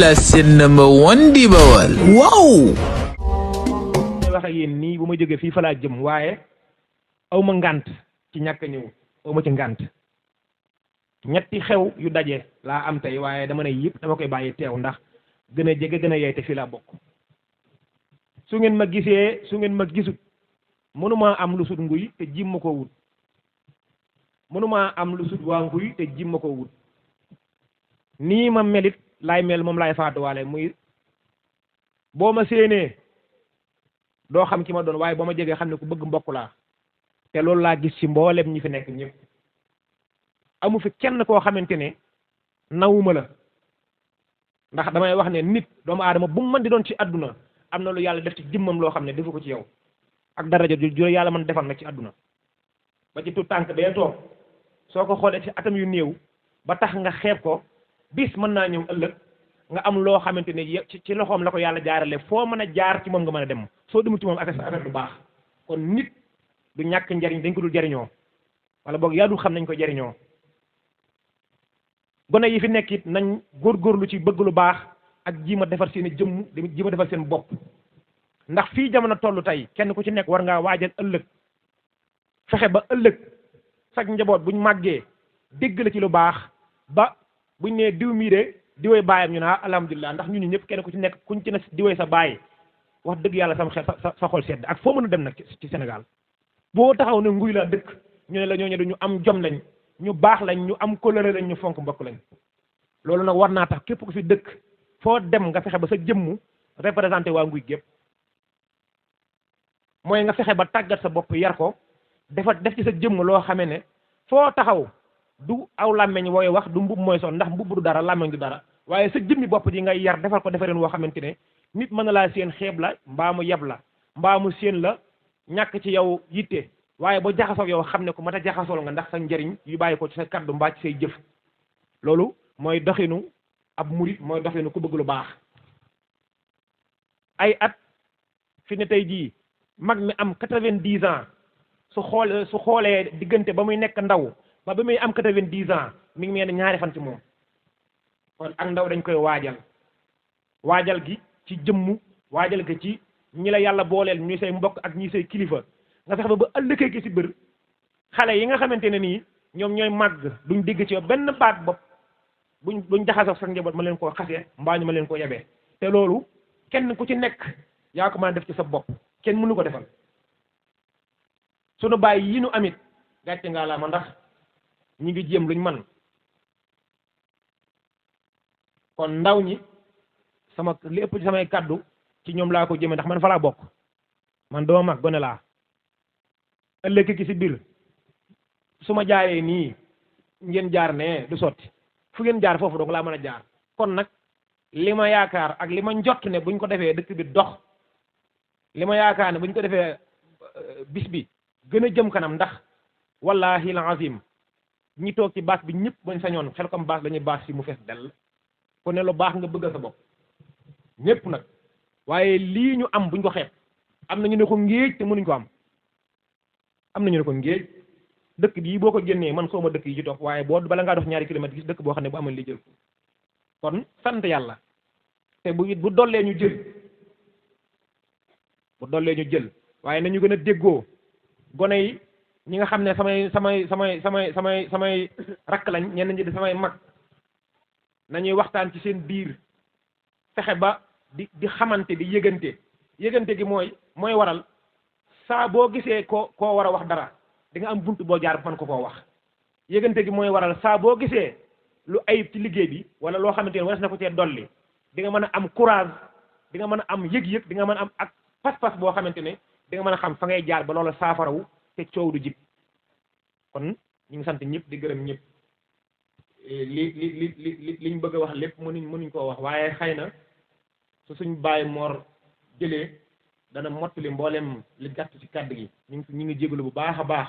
la seen number one di Bawal. waaw. may wax ak yéen nii bu ma jógee fii fa laa jëm waaye aw ma ngànt ci ñàkk a ñëw aw ma ci ngànt ñetti xew yu daje laa am tey waaye dama ne yëpp dama koy bàyyi teew ndax gën a jege gën a yey te fii laa bokk su ngeen ma gisee su ngeen ma gisut mënumaa am lu sut nguy te jim ma koo wut mënumaa am lu sut waa nguy te jim ma koo wut nii ma melit laay mel moom laay faatuwaale muy boo ma séenee doo xam ki ma doon waaye boo ma jegee xam ne ku bëgg mbokk laa te loolu laa gis ci mboolem ñi fi nekk ñëpp amu fi kenn koo xamante ne nawuma la ndax damay wax ne nit doomu aadama bu mu mën di doon ci àdduna am na lu yàlla def ci jëmmam loo xam ne defu ko ci yow ak daraja ju yàlla mën defal nag ci àdduna ba ci tout tànk bee toog soo ko xoolee ci atam yu néew ba tax nga xeeb ko bis mën naa ñëw ëllëg nga am loo xamante ne ci loxoom la ko yàlla jaarale foo mën a jaar ci moom nga mën a dem soo demul ci moom affaire du baax kon nit du ñàkk njariñ dañ ko dul jariñoo wala boog yaa dul xam nañ ko jariñoo gone yi fi nekk it nañ góorgóorlu ci bëgg lu baax ak jiima defar seen i jëmm jiima defar seen bopp ndax fii jamono toll tey kenn ku ci nekk war ngaa waajal ëllëg fexe ba ëllëg sag njaboot buñ màggee dégg la ci lu baax ba buñ nee diw mii de diwee baayam ñu ne alhamdulilah ndax ñun ñëpp kenn ku ci nekk kuñ ci ne diwee sa baay wax dëgg yàlla sam xel sa xol sedd ak foo mën a dem nag ci Sénégal boo taxaw ne nguy la dëkk ñu ne la ñooñu dañu am jom lañ ñu baax lañ ñu am kóllëre lañ ñu fonk mbokk lañ loolu nag war naa tax képp ku fi dëkk foo dem nga fexe ba sa jëmmu représenté waa nguy gépp mooy nga fexe ba tàggat sa bopp yar ko def ci sa jëmm loo xamee ne foo taxaw du aw làmmeñ wooy wax du mbub mooy son ndax mbub du dara làmmeñ du dara waaye sa jëmmi bopp ji ngay yar defal ko defareen woo xamante ne nit mën na laa seen xeeb la mbaa mu yeb la mbaa mu seen la ñàkk ci yow yitte waaye boo jaxasoo yow xam ne ko mat a jaxasool nga ndax sa njëriñ yu bàyyi ko ci sa kaddu mbaa ci say jëf loolu mooy doxinu ab murit mooy doxinu ku bëgg lu baax ay at fi ne tey jii mag mi am 90 ans su xoolee diggante ba muy nekk ndaw ba muy am 90 ans mi ngi mel ne ñaari fan ci moom kon ak ndaw dañ koy waajal gi ci jëmmu waajal gi ci ñi la yàlla booleel ñuy say mbokk ak ñi say kilifa nga fexe ba ëllëgee gi ci biir xale yi nga xamante ne nii ñoom ñooy màgg duñ dégg ci benn baat bopp buñ jaxasoo sa njaboot ma leen koo xasee mbaa ñu ma leen koo yebee te loolu kenn ku ci nekk yaa ko mën a def ci sa bopp kenn mënu ko defal sunu bàyyi yi nu amit gàcce ngaa laa ma ndax ñi ngi jéem luñ man kon ndaw ñi li ëpp ci samay kàddu ci ñoom laa ko jëmee ndax man fa laa bokk man doo mag gone laa ëllëg ki si biir su ma jaaree nii ngeen jaar ne du sotti fu ngeen jaar foofu donc laa mën a jaar kon nag li ma yaakaar ak li ma njott ne buñ ko defee dëkk bi dox li ma yaakaar ne buñ ko defee bis bi gën a jëm kanam ndax wallahi alazim ñi toog ci baas bi ñëpp bañ sañoon xel comme baas lañuy baas si mu fees dell ku ne lu baax nga bëggal sa bopp ñëpp nag waaye lii ñu am buñ ko xeeb am na ñu ne ko ngéej te mënuñ ko am na ñu ne ko ngéej dëkk bii boo ko génnee man xaw ma dëkk yi ci topp waaye boo bala ngaa dox ñaari kilomètres gis dëkk boo xam ne bu amoon li jël kon sant yàlla te bu dollee ñu jël waaye nañu gën a déggoo gone yi ñi nga xam ne samay rakk lañ ñenn ñi di samay mag nañuy waxtaan ci seen biir fexe ba di xamante di yëgante gi mooy waral saa boo gisee koo war a wax dara di nga am bunt boo jaar man ko koo wax yëgante gi mooy waral saa boo gisee lu ayib ci liggéey bi wala loo xamante ne waras na ko cee dolli di nga mën a am courage di nga mën a am yëg-yëg di nga mën a am ak pas-pas boo xamante ne di nga mën a xam fa ngay jaar ba loola saafarawu te coow du jib kon ñu ngi sant ñëpp di gërëm ñëpp liñ bëgg a wax lépp mënuñ koo wax waaye xëy na su suñ bàyyi moor jëlee dana mottali mboolem li gàtt ci kàddu gi ñu ngi jégalu bu baax a baax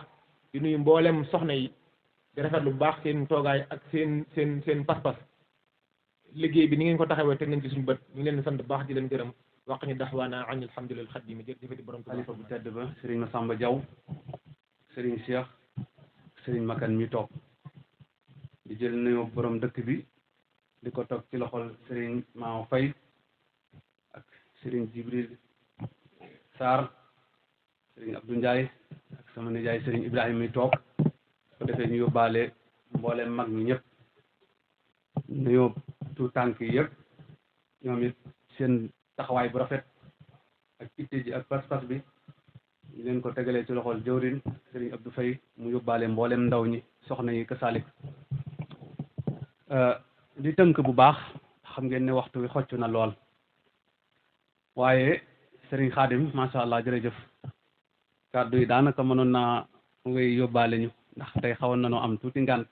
di nuyu mboolem soxna yi di rafetlu bu baax seen toogaay ak seen pas-pas liggéey bi ni ngeen ko taxawee teg nañ ci suñu bët ñu ngi leen di sant bu baax di leen gërëm wax ñu daxwaana an alhamdulillahi xadimi jërëjëfati borom xalifa bu tedd ba Serigne Massamba Diaw Serigne Cheikh Serigne Makan mi toog di jël nuyoo borom dëkk bi di ko toog ci loxol Serigne Mao Faye ak Serigne Jibril Sarr Serigne Abdou Ndiaye ak sama nijaay Serigne Ibrahima mi toog ko defee ñu yóbbaale mboolem mag ñi ñëpp nuyoo tout tànk yi yëpp ñoom it seen taxawaay bu rafet ak itte ji ak pas-pas bi ñu leen ko tegalee ci loxol jawrin Serigne Abdou Faye mu yóbbaale mboolem ndaw ñi soxna yi kasalik di tënk bu baax xam ngeen ne waxtu wi xocc na lool waaye Serigne Khadim macha allah jërëjëf kàddu yi daanaka mënoon naa wéy yóbbaale ñu ndax tey xawoon nañoo am tuuti ngant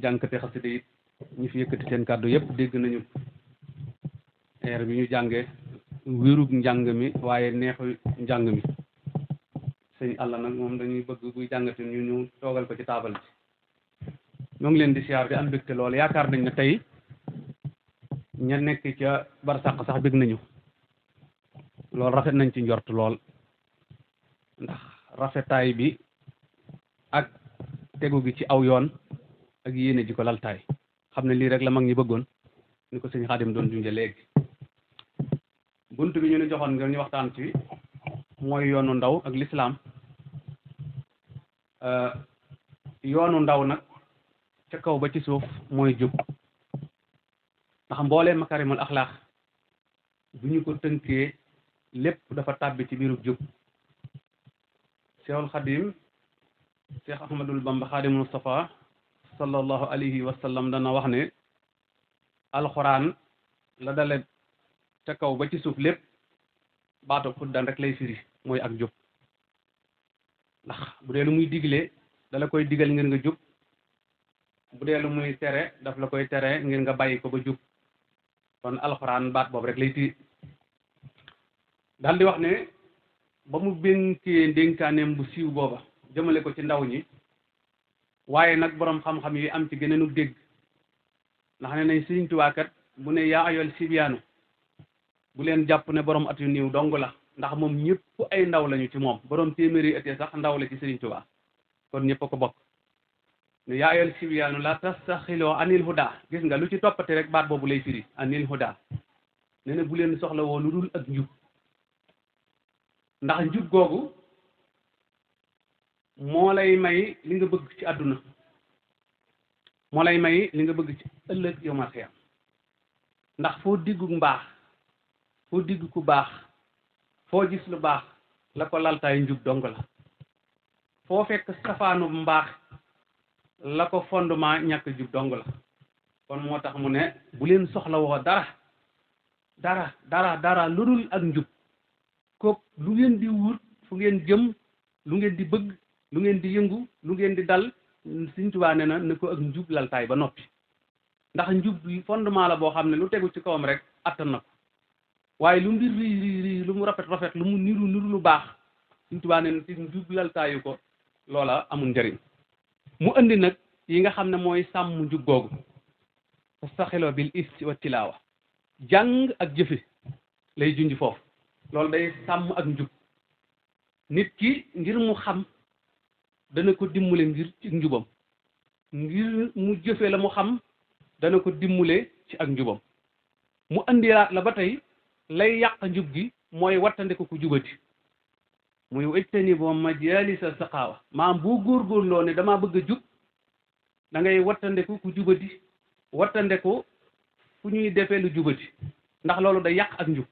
jànkate xasida it ñi fi yëkkati seen kàddu yëpp dégg nañu air bi ñu jàngee wérug njàng mi waaye neexu njàng mi sëñ àlla nag moom dañuy bëgg buy jàngati ñu toogal ko ci taabal ji ñoo ngi leen di siyaar di am mbégte lool yaakaar nañ ne tey ña nekk ca barsàq sax bég nañu loolu rafet nañ ci njort lool ndax rafetaay bi ak tegu gi ci aw yoon ak yéene ji ko laltaay xam ne lii rek la mag ñi bëggoon ni ko sëñ Xaadim doon junje léegi bunt bi ñu ni joxoon nga ñu waxtaan ci mooy yoonu ndaw ak lislaam yoonu ndaw nag ca kaw ba ci suuf mooy jub ndax mboolee makarimul axlaax bu ñu ko tënkee lépp dafa tàbbi ci biiru jub Cheikhul Xadim Cheikh Ahmadul Bamba Xadim Mustafa sallallahu alayhi wa sallam dana wax ne alxuraan la dale ca kaw ba ci suuf lépp baatu xuddan rek lay firi mooy ak jub ndax bu dee lu muy digle dala koy digal ngir nga jub bu dee lu muy tere daf la koy tere ngir nga bàyyi ko ba jub kon alxuraan baat boobu rek lay ti daal di wax ne ba mu bénkee ndénkaaneem bu siiw booba jëmale ko ci ndaw ñi waaye nag boroom xam-xam yi am ci gëneenu dégg ndax ne nañ Sëriñ Tuubaa kat bu ne yaa ayool sibiyaanu bu leen jàpp ne borom at yu niiw dong la ndax moom ñëpp ay ndaw lañu ci moom borom téeméeri at sax ndaw la ci Sëriñ Tuubaa kon ñëpp a ko bokk ne yaa ayool sibiyaanu la tastaxiloo anil huda gis nga lu ci toppati rek baat boobu lay firi anil huda ne na bu leen soxla woo lu dul ak njub ndax njub googu moo lay may li nga bëgg ci àdduna moo lay may li nga bëgg ci ëllëg yow ma xiyam ndax foo diggu mbaax foo digg ku baax foo gis lu baax la ko laltaay njub dong la foo fekk safaanu mbaax la ko fondement ñàkk jub dong la kon moo tax mu ne bu leen soxla woo dara lu dul ak njub ko lu ngeen di wut fu ngeen jëm lu ngeen di bëgg lu ngeen di yëngu lu ngeen di dal Sëriñ Tuubaa ne na ko ak njub laltaay ba noppi ndax njub fondement la boo xam ne lu tegu ci kawam rek attan na ko waaye lu mbir ri lu mu rafet lu mu niru lu baax Sëriñ Tuubaa ne na ci njub laltaayu ko loola amul njëriñ mu indi nag yi nga xam ne mooy sàmm njub googu tastaxiloo bil isti wa tilaawa jàng ak jëfe lay junj foofu loolu day sàmm ak njub nit ki ngir mu xam dana ko dimbale ngir ci njubam ngir mu jëfe la mu xam dana ko dimbale ci ak njubam mu indilaat la ba tey lay yàq njub gi mooy wattandiku ku jubati muy wëjtani boo majalisa saqaawa maam boo góorgóorloo ne damaa bëgg a jub da ngay wattandiku ku jubati wattandiku fu ñuy defee lu jubati ndax loolu day yàq ak njub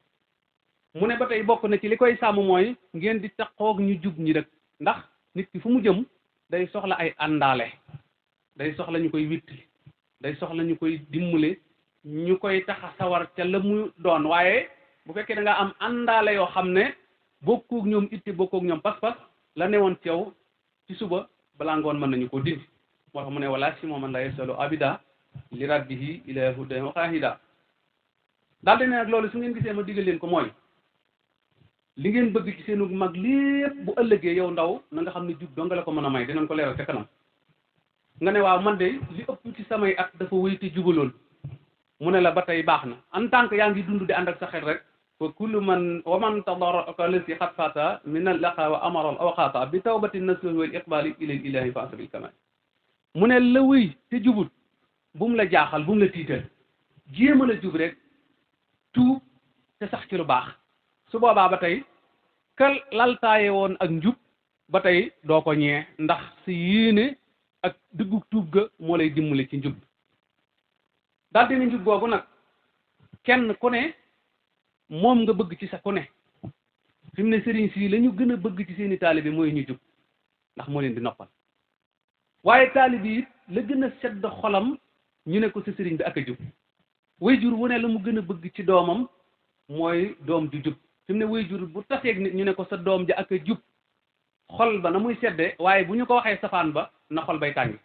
mu ne ba tey bokk na ci li koy sàmm mooy ngeen di taqoog ñu jub ñi rek ndax nit ki fu mu jëm day soxla ay àndaale day soxla ñu koy witti day soxla ñu koy dimbale ñu koy taxa sawar ca la mu doon waaye bu fekkee da nga am àndaale yoo xam ne bokkoog ñoom itti bokkoog ñoom pas-pas la newoon ci yow ci suba balaa ngoon mën nañu ko dindi moo tax mu ne wala si mooman la yesalu abida li rabbihi ila hudan wa qahida daal di ne nag loolu su ngeen gisee ma digal leen ko mooy li ngeen bëgg ci seenu mag lépp bu ëllëgee yow ndaw na nga xam ne jub dong la ko mën a may dinañ ko leeral ca kanam nga ne waaw man de li ëpp ci samay at dafa wéy te jubaloon mu ne la ba tey baax na en tant que yaa ngi dund di ànd ak sa xel rek fa kullu man wa man tadaraka lasi xat fata min al laqa wa amara al awqata bi tawbati nasuhi wal iqbali ila ilahi fa asabil kamal mu ne la wéy te jubut bu mu la jaaxal bu mu la tiital jéema la jub rek tuub te sax ci lu baax su boobaa ba tey kal laltaaye woon ak njub ba tey doo ko ñee ndax si yéene ak dëggu tuub ga moo lay dimbali ci njub daal dina njub googu nag kenn ku ne moom nga bëgg ci sa ku ne fi mu ne sëriñ si la ñu gën a bëgg ci seeni taalibe mooy ñu jub ndax moo leen di noppal waaye taalibe it la gën a sedd xolam ñu ne ko sa sëriñ bi ak a jub waajur wu ne la mu gën a bëgg ci doomam mooy doom ju jub fi mu ne waajur bu taseeg nit ñu ne ko sa doom ja ak a jub xol ba na muy sedde waaye bu ñu ko waxee safaan ba na xol bay tàngi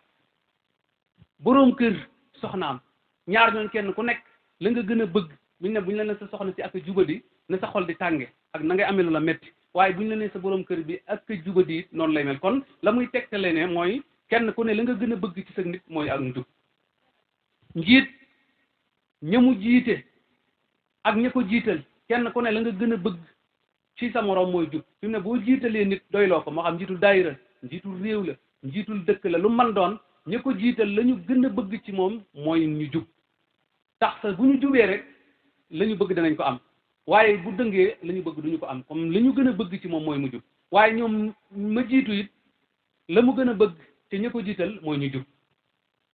boroom kër soxnaam ñaar ñooñ kenn ku nekk la nga gën a bëgg buñ ne bu ñu la ne sa soxna si ak a jubadi na sa xol di tànge ak na ngay amee lu la metti waaye bu ñu la ne sa boroom kër bi ak a jubadi it noonu lay mel kon la muy tegtale ne mooy kenn ku ne la nga gën a bëgg ci sa nit mooy ak njub njiit ña mu jiite ak ña ko jiital kenn ku ne la nga gën a bëgg ci sa moroom mooy jub fi mu ne boo jiitalee nit doyloo ko moo xam njiitul daayira njiitul réew la njiitul dëkk la lu man doon ña ko jiital la ñu gën a bëgg ci moom mooy ñu jub tax sa bu ñu jubee rek la ñu bëgg danañ ko am waaye bu dëngee la ñu bëgg duñu ko am comme la ñu gën a bëgg ci moom mooy mu jub waaye ñoom ma jiitu it la mu gën a bëgg te ña ko jiital mooy ñu jub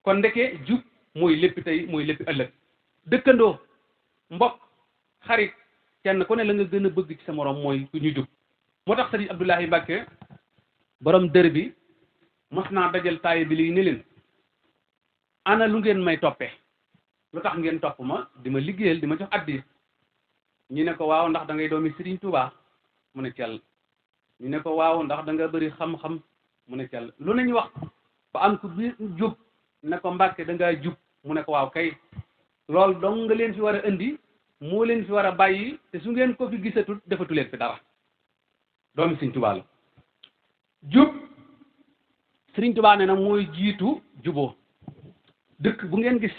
kon ndeke jub mooy lépp tey mooy lépp ëllëg dëkkandoo mbokk xarit kenn ku ne la nga gën a bëgg ci sa morom mooy ku ñu jub moo tax sëriñ Abdoulahi Mbàkke borom dër bi mas naa dajal taay bi lii ne leen ana lu ngeen may toppee lu tax ngeen topp ma di ma liggéeyal di ma jox addi ñu ne ko waaw ndax da ngay doomi Sëriñ Tuubaa mu ne cell ñu ne ko waaw ndax da nga bëri xam-xam mu ne cell lu nañu wax ba am ko bi jub ne ko Mbàkke da ngaa jub mu ne ko waaw kay loolu dong nga leen fi war a indi moo leen fi war a bàyyi te su ngeen ko fi gisatut defatu leen fi dara doomi Sëriñ Tuubaa la jub Sëriñ Tuubaa ne na mooy jiitu juboo dëkk bu ngeen gis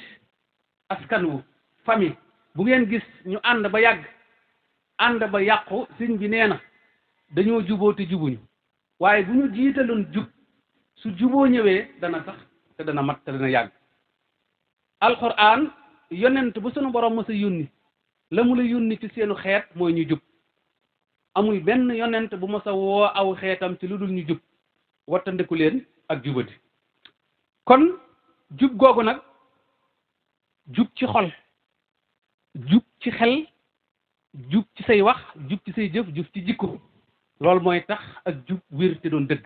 askan wu famille bu ngeen gis ñu ànd ba yàgg ànd ba yàqu sëñ bi nee na dañoo juboo te jubuñu waaye bu ñu jiitaloon jub su juboo ñëwee dana sax te dana mat te dana yàgg alxuraan yonent bu sunu borom mës a yónni la mu la yónni ci seenu xeet mooy ñu jub amul benn yonent bu mës a woo aw xeetam ci lu dul ñu jub wattandiku leen ak jubadi kon jub googu nag jub ci xol jub ci xel jub ci say wax jub ci say jëf jub ci jikko loolu mooy tax ak jub wér te doon dëgg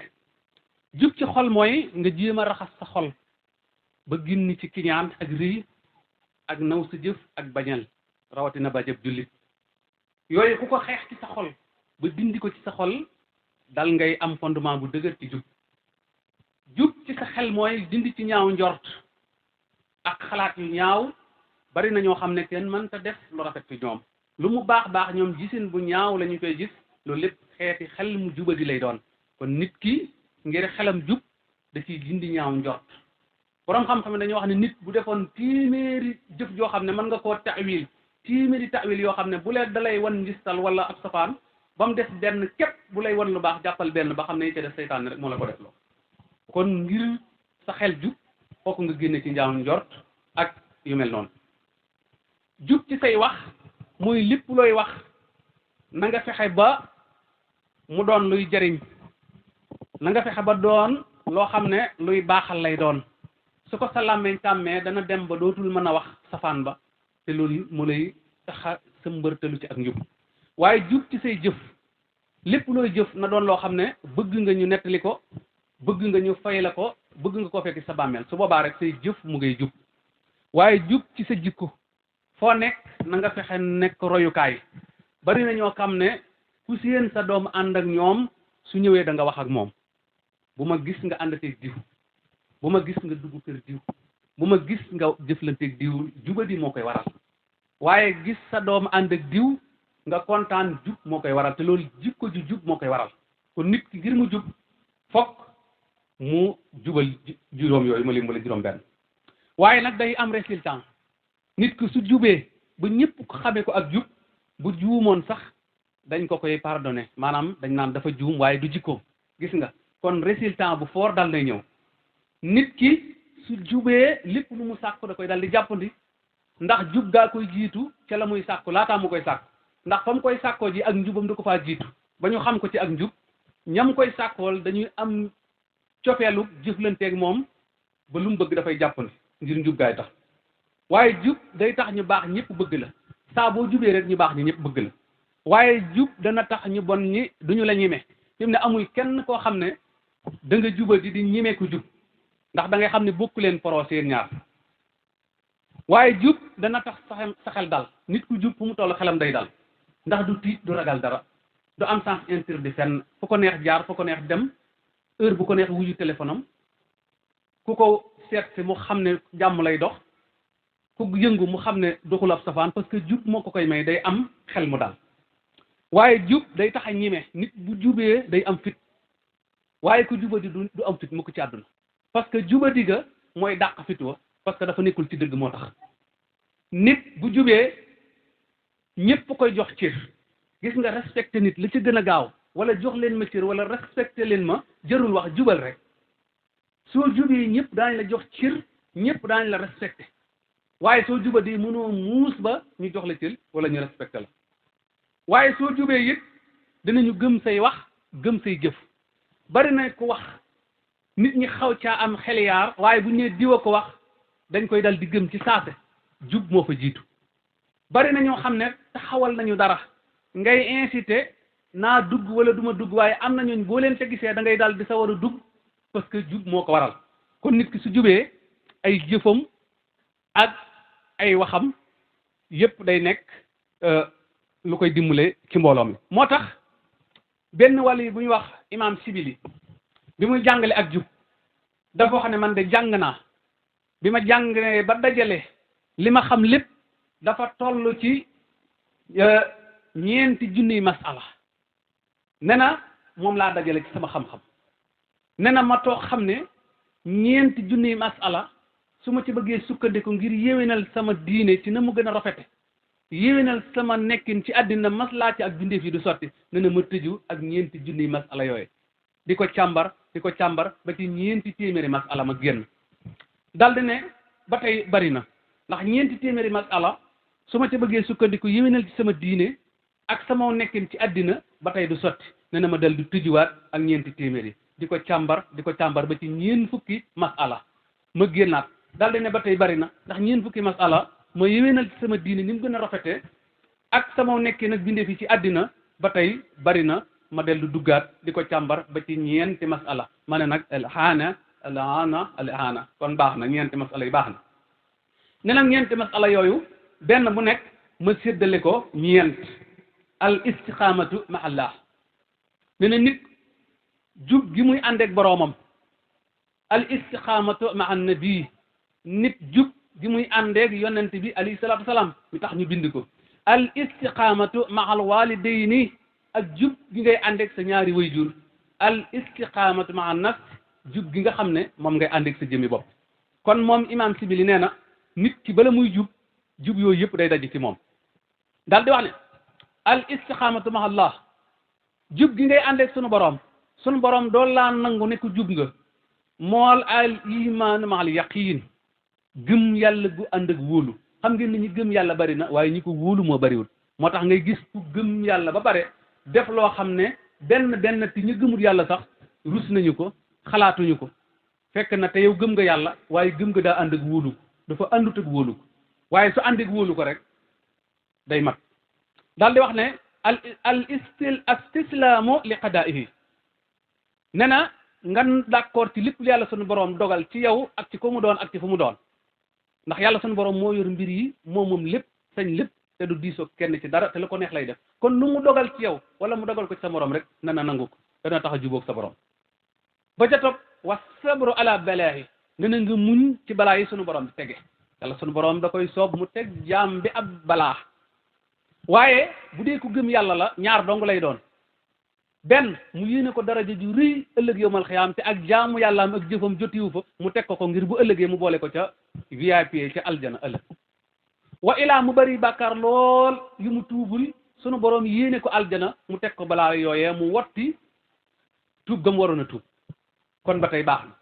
jub ci xol mooy nga jéem a raxas sa xol ba ginni ci kiñaan ak rëy ak naw sa jëf ak bañal rawatina ba jëf jullit yooyu ku ko xeex ci sa xol ba dindi ko ci sa xol dal ngay am fondement bu dëgër ci jub jub ci sa xel mooy dindi ci ñaaw njort ak xalaat yu ñaaw bari na ñoo xam ne kenn mënta def lu rafet ci ñoom lu mu baax baax ñoom gisin bu ñaaw la ñu koy gis loolu lépp xeeti xel mu jubadi lay doon kon nit ki ngir xelam jub da ciy dindi ñaaw njort borom xam-xam ne dañoo wax ne nit bu defoon téeméeri jëf joo xam ne mën nga koo ta'wil téeméeri ta'wil yoo xam ne bu leen dalay wan ngistal wala ab safaan ba mu des benn képp bu lay wan lu baax jàppal benn ba xam ne yi ca def seytaan rek moo la ko def loo kon ngir sa xel jub fokk nga génne ci njaaw njort ak yu mel noonu jub ci say wax muy lépp looy wax na nga fexe ba mu doon luy jariñ na nga fexe ba doon loo xam ne luy baaxal lay doon su ko sa làmmeñ tàmmee dana dem ba dootul mën a wax safaan ba te loolu mu lay taxa sa mbërtalu ci ak njub waaye jub ci say jëf lépp looy jëf na doon loo xam ne bëgg nga ñu nettali ko bëgg nga ñu fay la ko bëgg nga ko fekk sa bàmmeel su boobaa rek say jëf mu ngay jub waaye jub ci sa jikko foo nekk na nga fexe nekk royukaay bari na ñoo xam ne ku seen sa doom ànd ak ñoom su ñëwee da nga wax ak moom bu ma gis nga àndateeg diw bu ma gis nga dugg kër diw bu ma gis nga jëflanteeg diw jubadi moo koy waral waaye gis sa doom ànd ak diw nga kontaan jub moo koy waral te loolu jikko ju jub moo koy waral kon nit ki ngir mu jub fokk mu jubal juróom yooyu ma lim wala juróom benn waaye nag day am résultat nit ki su jubee ba ñëpp ko xamee ko ak jub bu juumoon sax dañ ko koy pardonné maanaam dañ naan dafa juum waaye du jikkoom gis nga kon résultat bu fort dal nay ñëw nit ki su jubee lépp lu mu sàkk da koy dal di jàppandi ndax jub gaa koy jiitu ca la muy sàkku laataa mu koy sàkku ndax fa mu koy sàkkoo ji ak njubam da ko faa jiitu ba ñu xam ko ci ak njub ñam koy sàkkool dañuy am cofeelu jëflanteeg moom ba lu mu bëgg dafay jàppandi ngir njub gaay tax waaye jub day tax ñu baax ñëpp bëgg la saa boo jubee rek ñu baax ñi ñëpp bëgg la waaye jub dana tax ñu bon ñi duñu la ñime fi mu ne amul kenn koo xam ne da nga jubati di ñime ku jub ndax da ngay xam ne bokku leen procès yéen ñaar waaye jub dana tax sa xel dal nit ku jub fu mu toll xelam day dal ndax du tiit du ragal dara du am sens interdit fenn fu ko neex jaar fu ko neex dem heure bu ko neex wuyu téléphone am ku ko seet si mu xam ne jàmm lay dox ku yëngu mu xam ne doxul ab safaan parce que jub moo ko koy may day am xel mu dal waaye jub day tax a ñime nit bu jubee day am fit waaye ku jubadi du am fit mu ko ci àdduna parce que jubadi ga mooy dàq fit wa parce que dafa nekkul ci dëgg moo tax nit bu jubee ñépp koy jox cër gis nga respecté nit li ci gën a gaaw wala jox leen ma cër wala respecté leen ma jërul wax jubal rek soo jubee ñëpp daañ la jox cër ñëpp daañ la respecté waaye soo jubadi mënoo muus ba ñu jox la cër wala ñu respecté la waaye soo jubee it dinañu gëm say wax gëm say jëf bari na ko wax nit ñi xaw caa am xel yaar waaye bu ñu nee diwa ko wax dañ koy dal di gëm ci saase jub moo fa jiitu bari na ñoo xam ne taxawal nañu dara ngay incité naa dugg wala duma dugg waaye am na ñooñ boo leen te gisee da ngay dal di sa war a dugg parce que jub moo ko waral kon nit ki su jubee ay jëfam ak ay waxam yépp day nekk lu koy dimbale ci mbooloo mi moo tax benn wàll yi bu ñu wax imam Sibili bi muy jàngale ak jub dafa wax ne man de jàng naa bi ma jàngee ba dajale li ma xam lépp dafa toll ci 9 masala ne na moom laa dajale ci sama xam-xam ne na ma toog xam ne 9 masala su ma ci bëggee sukkandiku ngir yéwénal sama diine ci na mu gën a rafete yéwénal sama nekkin ci àddina maslaa ci ak bindeef yi du sotti ne na ma tëju ak 9 masala yooyu di ko càmbar ba ci 900 masala ma génn daldi ne ba tey bari na ndax 900 masala su ma ci bëggee sukkandiku yéwénal ci sama diine ak sama nekkin ci àddina ba tey du sotti ne na ma dal di tëjuwaat ak 900 di ko càmbar ba ci 40 masala ma génnaat daldi ne ba tey bari na ndax 40 masala ma yéwénal ci sama diine ni mu gën a rafete ak sama nekkin ak bindeef yi ci àddina ba tey bari na ma dellu duggaat di ko càmbar ba ci 9 masala ma ne nag al-aana kon baax na 9 masala yi baax na ne nag 9 masala yooyu benn bu nekk ma séddale ko 9 al istiqaamatu ma Allah ne na nit jub gi muy àndeek boroomam al istiqaamatu ma annabi nit jub gi muy àndeek yonent bi alayhi salaatu wasalaam mi tax ñu bind ko al istiqaamatu ma al walidayni ak jub gi ngay àndeek sa ñaari wayjur al istiqaamatu ma an nafs jub gi nga xam ne moom ngay àndeek sa jëmmi bopp kon moom imam Sibili nee na nit ki bala muy jub yooyu yëpp day daje ci moom daal di wax ne al istiqaamatu ma Allah jub gi ngay àndeek sunu borom dool laa nangu ne ko jub nga mool al iman ma al yaqin gëm yàlla gu ànd ak wóolu xam ngeen ni ñi gëm yàlla bari na waaye ñi ko wóolu moo bariwul moo tax ngay gis ku gëm yàlla ba pare def loo xam ne benn ti ñu gëmul yàlla sax rus nañu ko xalaatuñu ko fekk na te yow gëm nga yàlla waaye gëm nga daa ànd ak wóolu dafa àndut ak wóolu ko waaye su ànd ak wóolu ko rek day mat daal di wax ne al istislaamu li qadaa'ihi ne na nga d'accord ci lépp lu yàlla sunu borom dogal ci yow ak ci ko mu doon ak ci fu mu doon ndax yàlla sunu borom moo yor mbir yi moom lépp sañ lépp te du diisoo kenn ci dara te la ko neex lay def kon lu mu dogal ci yow wala mu dogal ko ci sa morom rek na nangu ko dana tax a jubóog sa borom ba ca topp wa sabru ala balaahi ne na nga muñ ci balaa yi sunu borom di tege yàlla sunu borom da koy soob mu teg jaam bi ab balaa waaye bu dee ku gëm yàlla la ñaar dong lay doon benn mu yéene ko daraja ju rëy ëllëg yowmal xiyaam te ak jaamu yàllaam ak jëfam jotiwu fa mu teg ko ngir bu ëllëgee mu boole ko ca VIP ca aljana ëllëg wa ilaa mu bari bàkkaar lool yu mu tuubul sunu borom yéene ko aljana mu teg ko balaa yooyee mu wotti tuub gam waroon a tuub kon ba tey baax na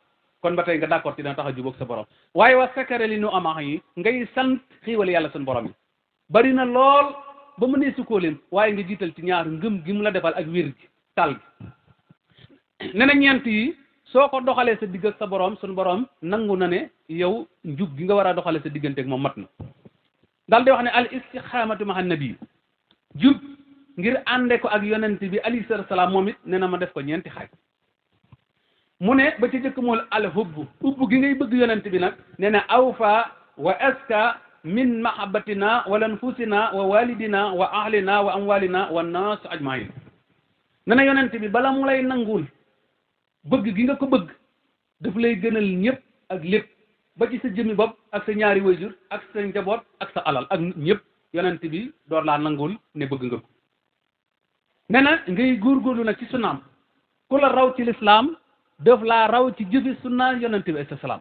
kon ba tey nga d'accord ci dana tax a jubóog sa borom waaye wa sakare li nu amax yi ngay sant xiiwal yàlla suñu borom yi bari na lool ba mu nee sukkoo leen waaye nga jiital ci ñaar ngëm gi mu la defal ak wér gi tal gi ne na ñeent yi soo ko doxalee sa digg ak sa borom suñu borom nangu na ne yow njub gi nga war a doxalee sa diggante ak moom mat na daal di wax ne al istixaamatu maha nabi jub ngir ànde ko ak yonent bi alayhi salaam moom it nee na ma def ko ñeenti xaaj mu ne ba ci jëkk mool al hubbu gi ngay bëgg yonent bi nag nee na awfa wa aska min mahabbatina wa lanfusina wa walidina wa ahlina wa amwalina wa nas ajmain nee na yonent bi bala mu lay nangul bëgg gi nga ko bëgg daf lay gënal ñëpp ak lépp ba ci sa jëmmi bopp ak sa ñaari wayjur ak sa njaboot ak sa alal ak ñëpp yonent bi door laa nangul ne bëgg nga ko nee na ngay góorgóorlu nag ci sunnaam ku la raw ci lislaam def laa raw ci jëfe sunna yonent bi alayhi salaam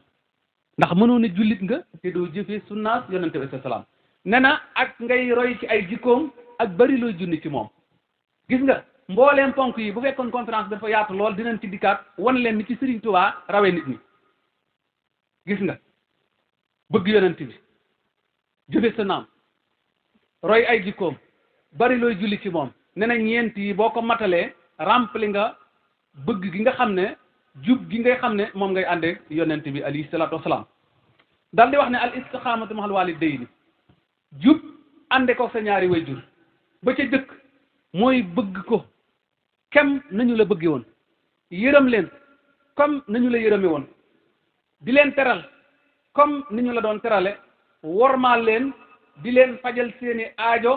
ndax mënoo ne jullit nga te doo jëfe sunna yonent bi alayhi salaam nee na ak ngay roy ci ay jikkoom ak bari looy junni ci moom gis nga mbooleem ponk yi bu fekkoon conférence dafa yaatu lool dinañ ci dikkaat wan leen ni ci Serigne Touba rawee nit ñi gis nga bëgg yonent bi jëfe sunnaam roy ay jikkoom bari looy julli ci moom nee na ñeent yi boo ko matalee rempli nga bëgg gi nga xam ne jub gi ngay xam ne moom ngay àndee yonent bi alayhi salaatu wasalaam daal di wax ne al istixaamatu mahal waalidayni jub ànde ko sa ñaari wayjur ba ca jëkk mooy bëgg ko kem nañu la bëggee woon yërëm leen comme nañu la yërëme woon di leen teral comme ni ñu la doon terale wormaal leen di leen fajal seeni aajo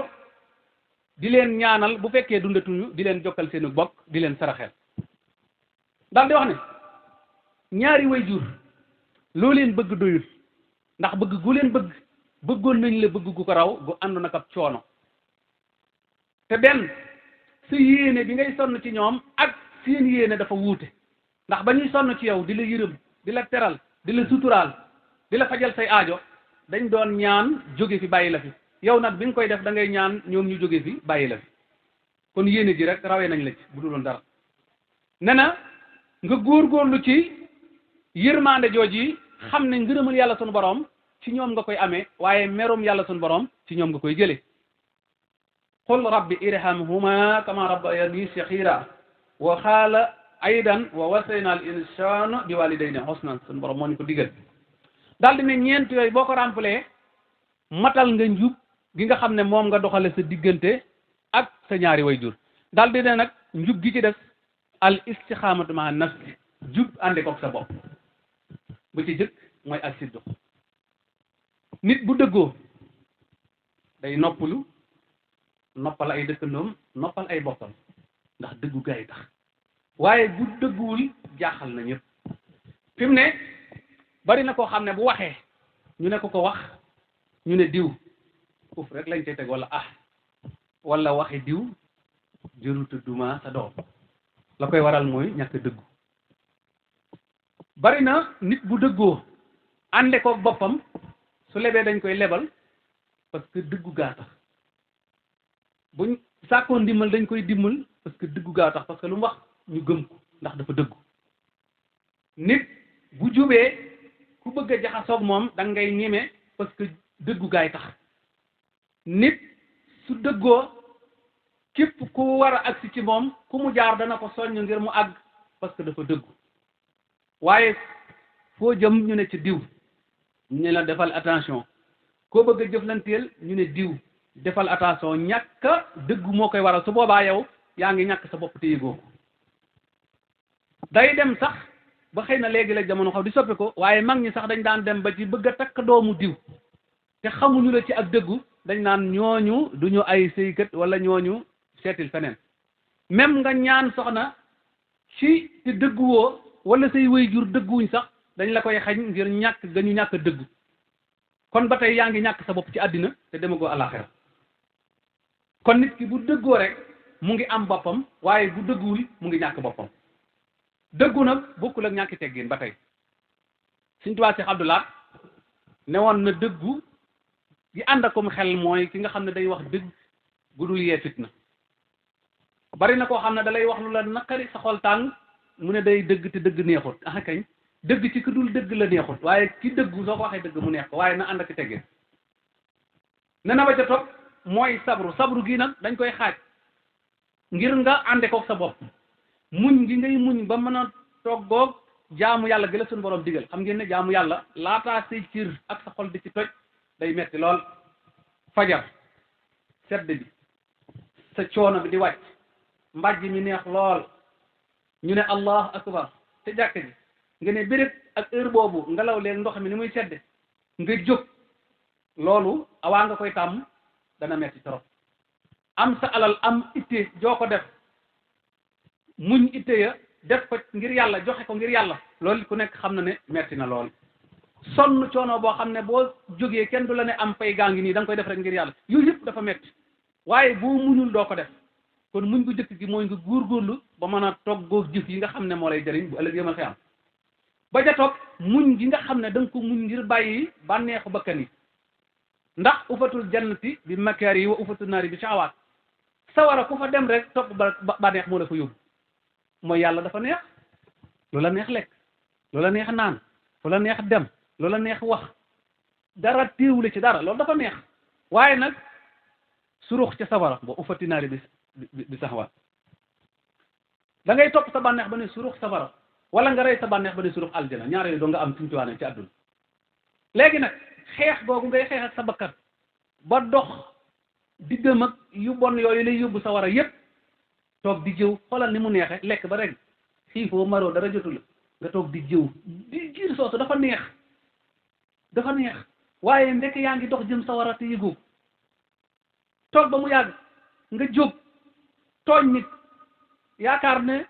di leen ñaanal bu fekkee dundatuñu di leen jokkal seeni bokk di leen saraxeel daal di wax ne ñaari wayjur loo leen bëgg doyul ndax bëgg gu leen bëggoon nañ la bëgg gu ko raw gu àndoon ak ab coono te benn sa yéene bi ngay sonn ci ñoom ak seen yéene dafa wuute ndax ba ñuy sonn ci yow di la yërëm di la teral di la suturaal di la fajal say aajo dañ doon ñaan jóge fi bàyyi la fi yow nag bi nga koy def da ngay ñaan ñoom ñu jóge fi bàyyi la fi kon yéene ji rek rawee nañ la ci bu duloon dara ne na nga góorgóorlu ci yërmande jooji xam ne ngërëmal yàlla sunu borom ci ñoom nga koy amee waaye merum yàlla sunu borom ci ñoom nga koy jëlee qul rabbi irhamhuma kama rabbayani saghira wa xaala aydan wa wasayna al insana bi walidayni husnan sunu borom moo ñu ko digal daal di ne ñeent yooyu boo ko remplee matal nga njub gi nga xam ne moom nga doxale sa diggante ak sa ñaari wayjur daal di ne nag njub gi ci des al istixaamatu maa nafsi jub ànde koog sa bopp ba ci jëkk mooy ak siddu nit bu dëggoo day noppalu noppal ay dëkkandoom noppal ay boppam ndax dëggu gaay tax waaye bu dëgguwul jaaxal na ñëpp fi mu ne bari na koo xam ne bu waxee ñu ne ko wax ñu ne diw uf rek lañ cay teg wala waxi diw jëruta duma sa doom la koy waral mooy ñàkk dëggu bari na nit bu dëggoo ànde ko boppam su lebee dañ koy lebal parce que dëggu gaa tax buñ sàkkoon dimbal dañ koy dimbal parce que dëggu gaa tax parce que lu mu wax ñu gëm ko ndax dafa dëggu nit bu jubee ku bëgg a jaxasoog moom da ngay ñeme parce que dëggu gaay tax nit su dëggoo képp ku war a agsi ci moom ku mu jaar dana ko soññ ngir mu àgg parce que dafa dëggu waaye foo jëm ñu ne ci diw ñu ne la defal attention koo bëgg a jëflanteel ñu ne diw defal attention ñàkk dëggu moo koy waral su boobaa yow yaa ngi ñàkk sa bopp te yëgoo ko day dem sax ba xëy na léegi la jamono xaw di soppi ko waaye mag ñi sax dañ daan dem ba ci bëgg a takk doomu diw te xamuñu la ci ak dëggu dañ naan ñooñu duñu ay sëykat wala ñooñu seetil feneen même nga ñaan soxna ci te dëgguwoo wala say waajur dëgguwuñ sax dañ la koy xañ ngir ñàkk ga ñu ñàkk dëggu kon ba tey yaa ngi ñàkk sa bopp ci àddina te demagoo àllaaxira kon nit ki bu dëggoo rek mu ngi am boppam waaye bu dëgguwul mu ngi ñàkk boppam dëggu nag bokkul ak ñàkki teggin ba tey Sëñ Tuubaa Seex Abdu Lahat ne woon na dëggu gi ànd akum xel mooy ki nga xam ne day wax dëgg bu dul yee fitna bari na koo xam ne da lay wax lu la naqari sa xol tàng mu ne day dëgg te dëgg neexut ah kañ dëgg ci ku dul dëgg la neexut waaye ki dëggu soo ko waxee dëgg mu neex ko waaye na ànd ak teggin ne na ba ca topp mooy sabru gi nag dañ koy xaaj ngir nga ànde ko sa bopp muñ gi ngay muñ ba mën a toggoog jaamu yàlla gi la suñu borom digal xam ngeen ne jaamu yàlla laataa say cër ak sa xol di ci toj day metti lool fajar sedd bi sa coono bi di wàcc mbàjj mi neex lool ñu ne allah akbar te jàkk ji nga ne béréb ak heure boobu ngelaw leen ndox mi ni muy sedde nga jóg loolu awaa nga koy tàmm dana metti trop am sa alal am itte joo ko def muñ itte ya def ko ngir yàlla joxe ko ngir yàlla loolu ku nekk xam na ne metti na lool sonn coono boo xam ne boo jógee kenn du la ne am pay gaa ngi nii da nga koy def rek ngir yàlla yooyu yëpp dafa metti waaye boo muñul doo ko def kon muñ bu jëkk gi mooy nga góorgóorlu ba mën a toggoo jëf yi nga xam ne moo lay jëriñ bu ëllëg yëmal xëy am ba ja toog muñ gi nga xam ne da nga ko muñ ngir bàyyi bànneexu bakkan yi ndax ufatul jannati bi makaari yi wa ufatul naari bi shahwaat sawara ku fa dem rek topp bànneex moo la fa yóbbu mooy yàlla dafa neex lu la neex lekk lu la neex naan fu la neex dem lu la neex wax dara téewule ci dara loolu dafa neex waaye nag surux ca sawara ba ufati naari bi shahwaat da ngay topp sa bànneex ba ne surux sawara wala nga rey sa bànneex ba ne surux aljana ñaar yooyu doo nga am tumtuwaane ci àdduna léegi nag xeex googu ngay xeex ak sa bakkan ba dox diggam ak yu bon yooyu lay yóbbu sa war a yépp toog di jëw xoolal ni mu neexe lekk ba rek xiifoo maroo dara jotu la nga toog di jëw di jiir soosu dafa neex waaye ndekk yaa ngi dox jëm sa war a te yëgoo toog ba mu yàgg nga jóg tooñ nit yaakaar ne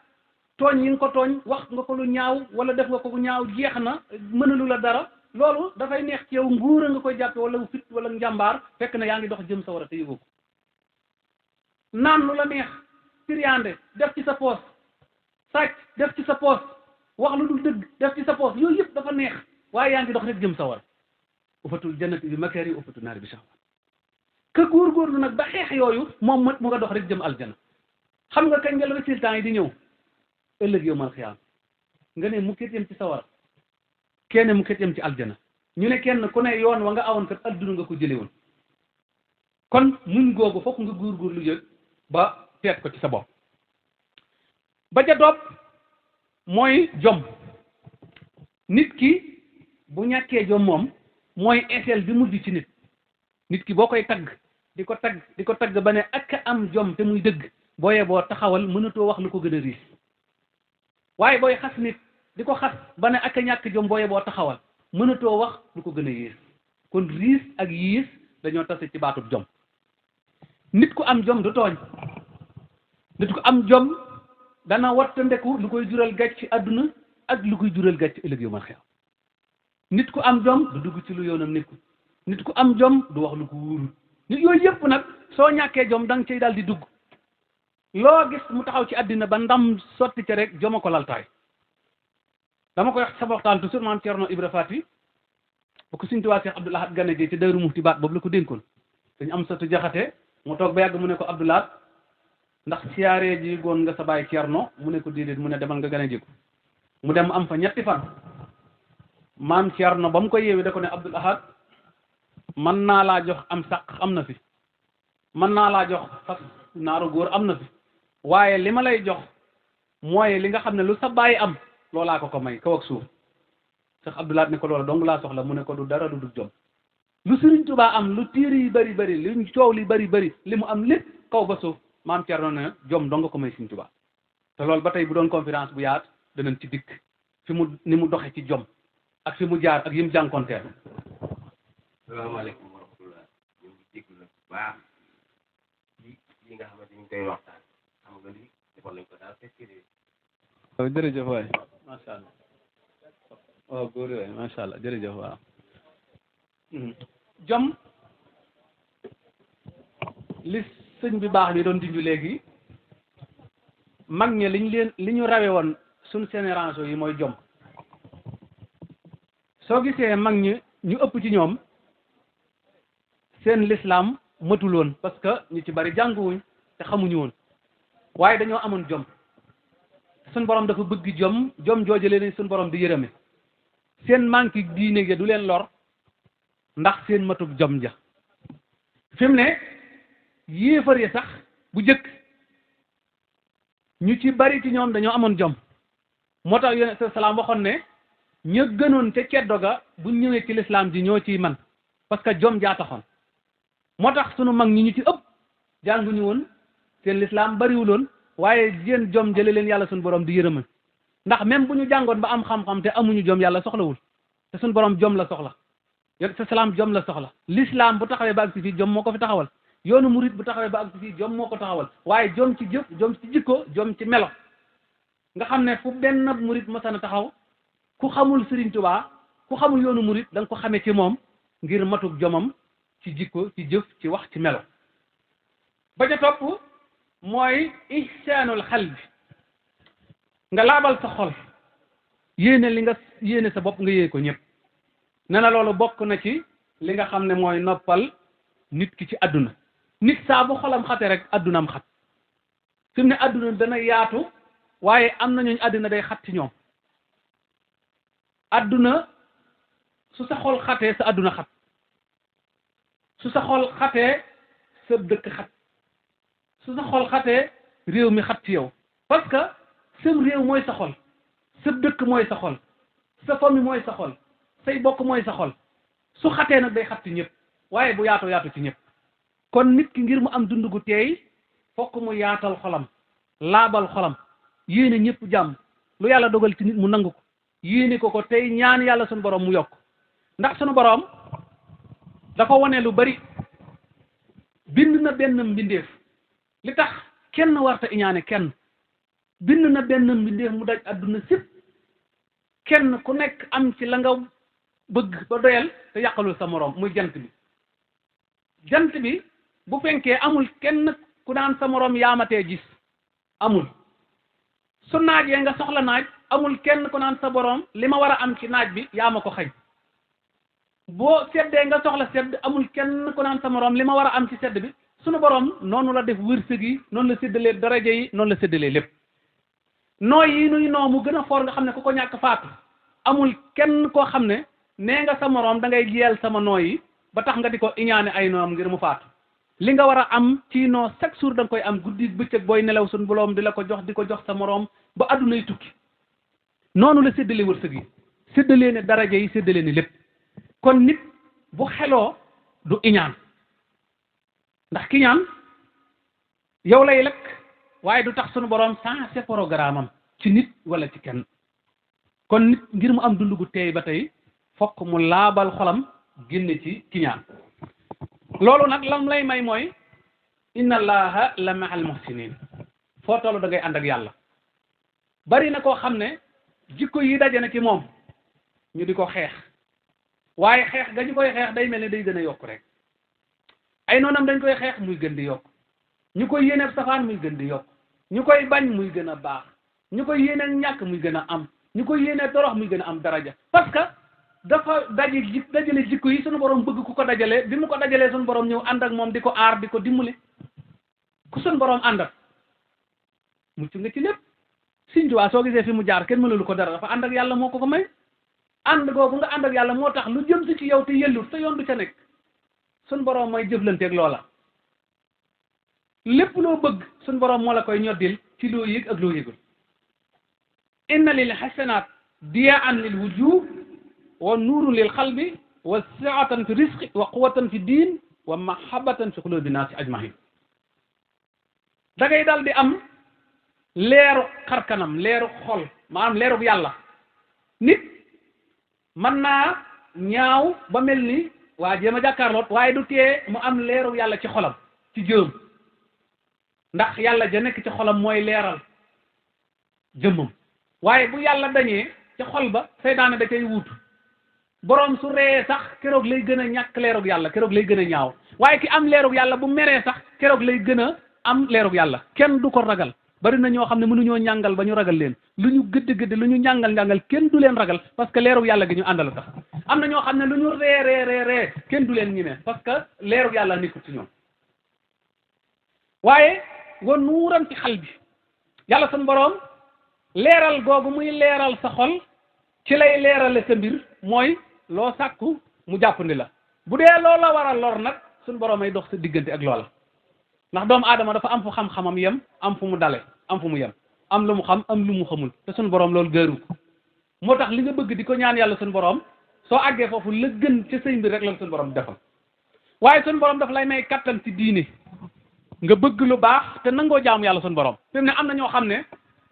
tooñ yi nga ko tooñ wax nga ko lu ñaaw wala def nga ko lu ñaaw jeex na mënalu la dara loolu dafay neex ci yow nguura nga koy jàppe wala fit wala njàmbaar fekk na yaa ngi dox jëm sa war a te yëgoo ko naan lu la neex piriande def ci sa poos sàcc def ci sa poos wax lu dul dëgg def ci sa poos yooyu yëpp dafa neex waaye yaa ngi dox rek jëm sa war ufatul jannati bi makari ufatul naari bi shahwa ka góorgóorlu nag ba xeex yooyu moom mu nga dox rek jëm aljana xam nga kañ nga la résultat yi di ñëw ëllëg yow mal xiyaam nga ne mu ket yem ci sa war kenn mu ket yem ci aljana ñu ne kenn ku ne yoon wa nga awoon kat adduna nga ko jële woon kon muñ googu fokk nga góorgóorlu yëg ba teet ko ci sa bopp ba ca topp mooy jom nit ki bu ñàkkee jom moom mooy échelle bi mujj ci nit ki boo koy tagg di ko tagg ba ne ak am jom te muy dëgg booyee boo taxawal mënatoo wax lu ko gën a riis waaye booy xas nit di ko xas ba ne ak a ñàkk jom booyee boo taxawal mënatoo wax lu ko gën a yées kon riis ak yiis dañoo tase ci baatub jom nit ku am jom du tooñ nit ku am jom dana wattandeku lu koy jural gàcc àdduna ak lu koy jural gàcc ëllëg yu ma xew nit ku am jom du dugg ci lu yoonam nit ku am jom du wax lu ko wóorul nit yooyu yëpp nag soo ñàkkee jom da nga cay daal di dugg loo gis mu taxaw ci àddina ba ndam sotti ca rek joma ko laltaay dama koy wax sama waxtaan toujours maam Cerno Ibra Faati bu ko Sëñ Tuubaa Seex Abdul Ahad Gane ji ci Daaru Muxti baat boobu la ko dénkoon dañu am sotti jaxate mu toog ba yàgg mu ne ko Abdul Ahad ndax siyaaree ji goon nga sa baay Cerno mu ne ko déedéet mu ne demal nga gane ji ko mu dem am fa ñetti fan maam Cerno ba mu ko yeewi da ko ne Abdul Ahad mën naa laa jox am sàq am na fi mën naa laa jox fas naaru góor am na fi waaye li ma lay jox mooy li nga xam ne lu sa baay am loolaa ko may kaw ak suuf sax Abdul Ahad ne ko loola dong laa soxla mu ne ko du dara du jom lu Sëriñ Tuubaa am lu tiir yi bari lu coow li bari li mu am lépp kaw ba suuf maam Cerno ne jom dong ko may Sëriñ Tuubaa te loolu ba tey bu doon conférence bu yaat danañ ci dikk fi mu ni mu doxe ci jom ak fi mu jaar ak yi mu jànkonteel. salaamaaleykum wa rahmatulah ñu ngi déglu nag bu baax ci nga xamante ni ñu koy waxtaan xam nga li defoon nañ ko daal fekkee. waaw jërëjëf waay macha allah waaw góor waay macha allah jërëjëf waaw. jom li sëñ bi baax bi doon dinju léegi mag ñi li ñu rawe woon suñ génération yi mooy jom soo gisee mag ñi ñu ëpp ci ñoom seen lislaam matul woon parce que ñu ci bari jànguwuñ te xamuñu woon waaye dañoo amoon jom suñ borom dafa bëgg jom jooju leen suñ borom di yërëme seen manque diine ja du leen lor ndax seen matug jom ja fi mu ne yéefar yi sax bu jëkk ñu ci bari ci ñoom dañoo amoon jom moo tax yonent salaam waxoon ne ña gënoon ca ceddo ga bu ñëwee ci lislaam ji ñoo ciy man parce que jom jaa taxoon moo tax sunu mag ñi ñu ci ëpp jànguñu woon seen lislaam bariwuloon waaye yéen jom jële leen yàlla suñu borom di yërëmal ndax même bu ñu jàngoon ba am xam-xam te amuñu jom yàlla soxlawul te suñu borom jom la soxla yonent salaam jom la soxla l'islam bu taxawee ba ak si fii jom moo ko fi taxawal yoonu murit bu taxawee ba ak si fii jom moo ko taxawal waaye jom ci jëf jom ci jikko jom ci melo nga xam ne fu benn murit mosana taxaw ku xamul Serigne Touba ku xamul yoonu murit da nga ko xamee ci moom ngir matuk jomam ci jikko ci jëf ci wax ci melo ba ca topp mooy ihsaanul xalbi nga laabal sa xol yéene li nga yéene sa bopp nga yéene ko ñëpp ne na loolu bokk na ci li nga xam ne mooy noppal nit ki ci àdduna nit saa bu xolam xate rek àddunaam xat fi mu ne àdduna dana yaatu waaye am na ñooñu àdduna day xat ci ñoom àdduna su sa xol xatee sa àdduna xat su sa xol xatee sa dëkk xat su sa xol xatee réew mi xat ci yow parce que sam réew mooy sa xol sa dëkk mooy sa xol sa famille mooy sa xol say bokk mooy sa xol su xatee nag day xat ci ñëpp waaye bu yaatoo yaatu ci ñëpp kon nit ki ngir mu am dund gu teey fokk mu yaatal xolam laabal xolam yéene ñëpp jàmm lu yàlla dogal ci nit mu nangu ko yéene ko tey ñaan yàlla sunu borom mu yokk ndax sunu borom dafa wane lu bari bind na benn mbindeef li tax kenn warta iñaane kenn bind na benn mbindeef mu daj adduna sépp kenn ku nekk am ci la nga bëgg ba doyal te yàqalul sa moroom muy jant bi bu fenkee amul kenn ku naan sa moroom yaamatee gis amul su naajee nga soxla naaj amul kenn ku naan sa boroom li ma war a am ci naaj bi yaa ma ko xañ boo seddee nga soxla sedd amul kenn ku naan sa moroom li ma war a am ci sedd bi sunu boroom noonu la def wërsëg yi noonu la séddalee daraja yi noonu la séddalee lépp nooy yi nuy noo mu gën a foor nga xam ne ku ko ñàkk faatu amul kenn koo xam ne nee nga sa moroom da ngay jiyal sama nooy yi ba tax nga di ko iñaane ay noom ngir mu faatu li nga war a am ci noo chaque jour da nga koy am guddi bëccëg booy nelaw suñ boroom di la ko jox sa moroom ba addunay tukki noonu la séddale wërsëg yi séddalee ne daraja yi séddalee ne lépp kon nit bu xeloo du iñaan ndax ki ñaan yow lay lekk waaye du tax sunu boroom sensé programme am ci nit wala ci kenn kon nit ngir mu am dund gu teey ba tey fokk mu laabal xolam génne ci kiñaan loolu nag lam lay may mooy inna allaha la ma'al muhsinin foo tollu da ngay ànd ak yàlla bari na koo xam ne jikko yi daje na ci moom ñu di ko xeex waaye xeex ga ñu koy xeex day mel ne day gën a yokk rek ay noonam dañ koy xeex muy gën di yokk ñu koy yéene safaan muy gën di yokk ñu koy bañ muy gën a baax ñu koy yéene ñàkk muy gën a am ñu koy yéene torox muy gën a am daraja parce que dafa dajale jikko yi sunu borom bëgg ku ko dajale bi mu ko dajalee sunu borom ñëw ànd ak moom di ko aar di ko dimbali ku sunu borom àndat mucc nga ci lépp Sëñ Tuubaa soo gisee fi mu jaar kenn mënalu ko dara dafa ànd ak yàlla moo ko may ànd googu nga ànd ak yàlla moo tax lu jëm si ci yow te yellut te yoon du ca nekk sunu borom mooy jëflanteeg loola lépp loo bëgg sunu borom moo la koy ñoddil ci loo yëg ak loo yëgul inna lil hasanat diyaan lil wujuh wa nuurun lil qalbi wa siatan fi risqi wa quwatan fi diin wa mahabbatan fi qulubi naasi ajmahin da ngay dal di am leeru xarkanam leeru xol maanaam leeru yàlla nit mën naa ñaaw ba mel ni waa jéem a jàkkaarloot waaye du tee mu am leeru yàlla ci xolam ci jëm ndax yàlla ja nekk ci xolam mooy leeral jëmmam waaye bu yàlla dañee ci xol ba seytaane da cay wuutu boroom su ree sax keroog lay gën a ñàkk leerug yàlla keroog lay gën a ñaaw waaye ki am leerug yàlla bu meree sax keroog lay gën a am leerug yàlla kenn du ko ragal bari na ñoo xam ne mënuñoo ñàngal ba ñu ragal leen lu ñu gëdd lu ñu ñàngal kenn du leen ragal parce que leerug yàlla gi ñu àndal tax am na ñoo xam ne lu ñu ree kenn du leen ñime parce que leerug yàlla nekkul ci ñoom waaye wa nuuran ci xal bi yàlla sun boroom leeral googu muy leeral sa xol ci lay leerale sa mbir mooy loo sàkku mu jàppandi la bu dee loola war a lor nag suñu borom ay dox sa diggante ak loola ndax doomu aadama dafa am fu xam-xamam yem am fu mu dale am fu mu yem am lu mu xam am lu mu xamul te suñu borom loolu gëru ko moo tax li nga bëgg di ko ñaan yàlla suñu borom soo àggee foofu la gën ci say mbir rek la suñu borom defal waaye suñu borom daf lay may kattan ci diine nga bëgg lu baax te nangoo jaamu yàlla suñu borom fi mu ne am na ñoo xam ne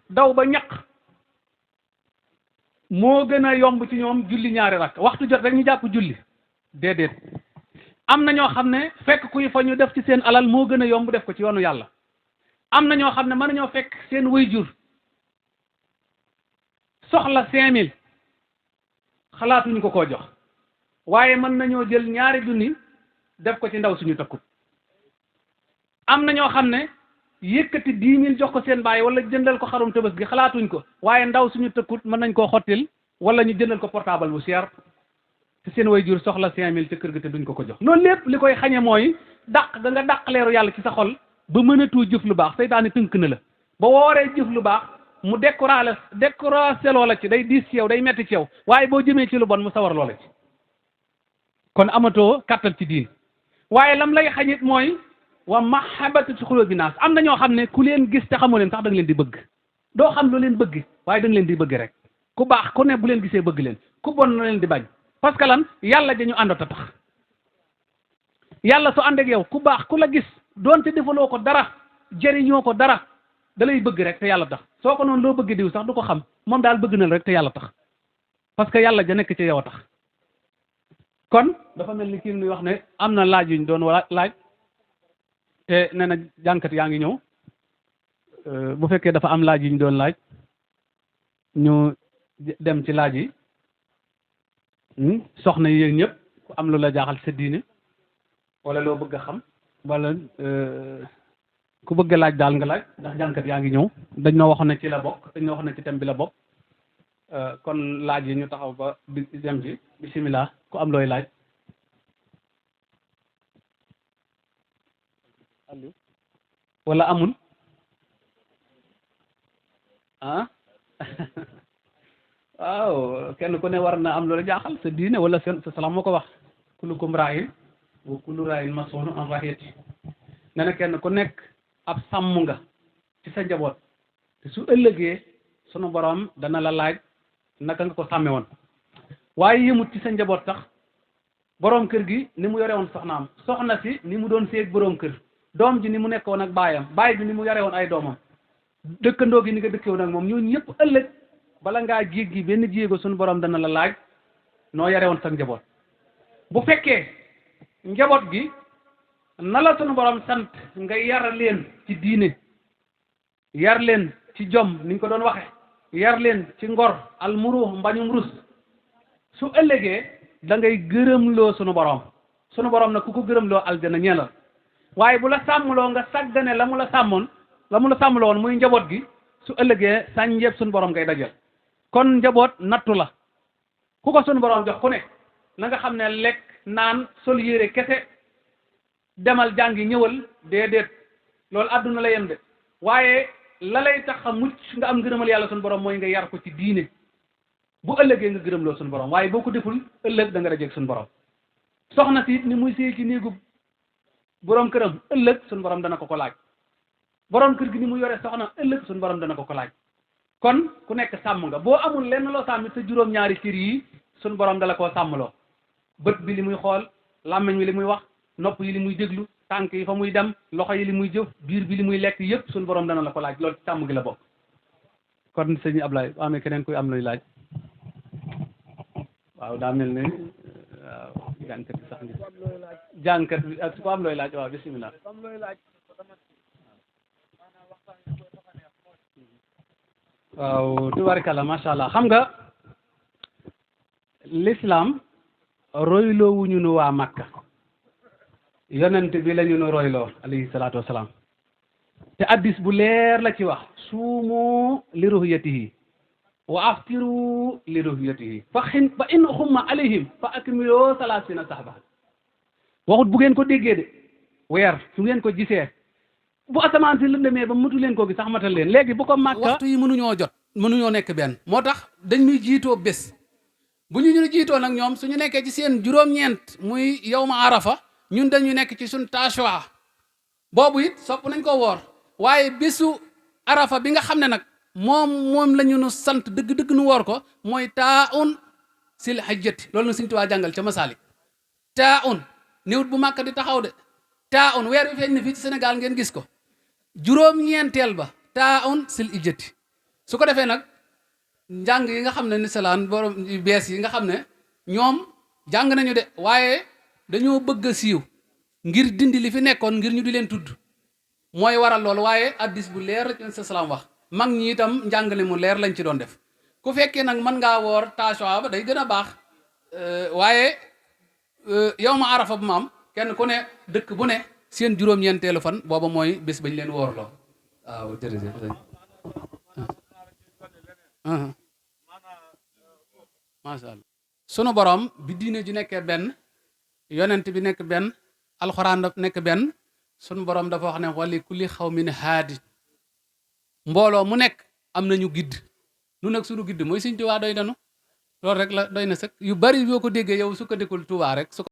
daw ba ñaq moo gën a yomb ci ñoom julli ñaari rakk waxtu jot rek ñu jàpp julli déedéet am na ñoo xam ne fekk kuy fa ñu def ci seen alal moo gën a yomb def ko ci yoonu yàlla am na ñoo xam ne mën nañoo fekk seen waajur soxla 5000 xalaatuñu ko koo jox waaye mën nañoo jël ñaari junni def ko ci ndaw suñu tëkkut am na ñoo xam ne yëkkati 10 000 jox ko seen baay wala jëndal ko xarum tëbës gi xalaatuñ ko waaye ndaw suñu tëkkut mën nañ koo xottil wala ñu jëndal ko portable bu cher te seen waajur soxla 5000 ci kër ga te duñ ko ko jox loolu lépp li koy xañe mooy dàq da nga dàq leeru yàlla ci sa xol ba mënatoo jëf lu baax seytaane tënk na la ba wooree jëf lu baax mu découragé loola ci day diis ci yow day metti ci yow waaye boo jëmee ci lu bon mu sawar loola ci kon amatoo kattan ci diin waaye lam lay xañit mooy wa mahabbatu ci xulóo bi naas am na ñoo xam ne ku leen gis te xamoo leen sax da nga leen di bëgg doo xam lu leen bëgg waaye da nga leen di bëgg rek ku baax ku ne bu leen gisee bëgg leen ku bon na leen di bañ parce que lan yàlla dañu àndata tax yàlla su ànd ak yow ku baax ku la gis doonte defaloo ko dara jëriñoo ko dara da lay bëgg rek te yàlla tax soo ko noonu loo bëgg diw sax du ko xam moom daal bëgg na rek te yàlla tax parce que yàlla ja nekk ci yow a tax kon dafa mel ni kii nuy wax ne am na laaj yuñ doon laaj te nee na jànkat yaa ngi ñëw bu fekkee dafa am laaj yuñ doon laaj ñu dem ci laaj yi soxna yi ñëpp ku am lu la jaaxal sa diine wala loo bëgg a xam wala ku bëgg laaj daal nga laaj ndax jànkat yaa ngi ñëw dañ noo waxoon ne ci la bokk dañ noo waxoon ne ci thème bi la bokk kon laaj yi ñu taxaw ba dem ci bisimilah ku am looy laaj wala amul ah waaw kenn ku ne war na am loola jaaxal sa diine wala sa salaam moo ko wax kullukum raa'in wa kullu raa'in mas'uulun an ra'iyyatihi nee na kenn ku nekk ab sàmm nga ci sa njaboot te su ëllëgee sunu borom dana la laaj naka nga ko sàmme woon waaye yëmut ci sa njaboot sax borom kër gi ni mu yore woon soxnaam soxna si ni mu doon seeg borom kër doom ji ni mu nekkoon ak baayam baay bi ni mu yore woon ay doomam dëkkandoo gi ni nga dëkkee woon ak moom ñooñu ñëpp ëllëg bala ngaa jéggi benn jéego sunu borom dana la laaj noo yore woon sa njaboot bu fekkee njaboot gi na la sunu borom sant nga yar leen ci diine yar leen ci jom ni ñu ko doon waxe yar leen ci ngor almuru mbañum rus su ëllëgee da ngay gërëmloo sunu borom nag ku ko gërëmloo aljana ñeelal waaye bu la sàmmloo nga sàggane la mu la sàmmloo woon muy njaboot gi su ëllëgee sànjeeb sunu borom ngay dajal kon njaboot nattu la ku ko sunu borom jox ku ne na nga xam ne lekk naan sol yére kese demal jàngi ñëwal déedéet loolu àdduna la yem de waaye la lay tax a mucc nga am ngërëmal yàlla sunu borom mooy nga yar ko ci diine bu ëllëgee nga gërëmloo sunu borom waaye boo ko deful ëllëg da nga dajeeg sunu borom soxna si ni muy séy ci néegu borom këram ëllëg sunu borom dana ko ko laaj borom kër gi ni mu yore soxna ëllëg sunu borom dana ko ko laaj kon ku nekk sàmm nga boo amul lenn loo sàmmi sa juróom-ñaari cër yi sunu borom dala koo sàmmloo bët bi li muy xool làmmiñ wi li muy wax nopp yi li muy déglu tànk yi fa muy dem loxo yi li muy jëf biir bi li muy lekk yëpp sunu borom dana la ko laaj loolu ci sàmm gi la bokk kon sëñ Ablaye bu amee keneen kuy am luy laaj waaw daa mel ne waaw jànkat bi sax jànkat bi ak ku am looy laaj waaw bisimilah waaw tubaarkalla macha allah xam nga l'islam royloo wuñu nu waa Makka yonent bi la ñu nu royloo alayhi salaatu wasalaam te addis bu leer la ci wax suumu li ruhiyatihi wa aftiru li ruhiyatihi fa in xumma alayhim fa akmiloo salaasina sahba waxut bu ngeen ko déggee de weer su ngeen ko gisee bu asamaan si lëndëmee ba mutu leen koo gi sax matal leen léegi bu ko Makka waxtu yi mënuñoo jot mënuñoo nekk benn moo tax dañ ñuy jiitoo bés bu ñu jiitoo nag ñoom suñu nekkee ci seen juróom-ñeent muy yawma arafa ñun dañu nekk ci suñ tashwa boobu it sopp nañ ko woor waaye bisu arafa bi nga xam ne nag moom la ñu nu sant dëgg-dëgg nu woor ko mooy taaun sil hajjati loolu na Sëñ Tuubaa jàngal ca Masaalik taaun néewut bu Màkka di taxaw de taaun weer wi feeñ na fii ci Sénégal ngeen gis ko juróom-ñeenteel ba taaun sil hijjati su ko defee nag njàng yi nga xam ne ni salaan borom bees yi nga xam ne ñoom jàng nañu de waaye dañoo bëgg a siiw ngir dindi li fi nekkoon ngir ñu di leen tudd mooy waral loolu waaye addis bu leer la ci salaam wax mag ñi itam njàngale mu leer lañ ci doon def ku fekkee nag mën ngaa woor Tashua ba day gën a baax waaye yow ma arafa bu ma am kenn ku ne dëkk bu ne seen juróom-ñeenteelu fan booba mooy bés bañ leen woorloo waaw jërëjëf macha allah sunu borom bi diine ji nekkee benn yonent bi nekk benn alxuraan nekk benn sunu borom dafa wax ne wali kulli xawmin haadi mbooloo mu nekk am nañu gidd nu nag sunu gidd mooy Sëñ Tuubaa doy nanu loolu rek la doy na sëkk yu bari yoo ko déggee yow sukkandikul Tuubaa rek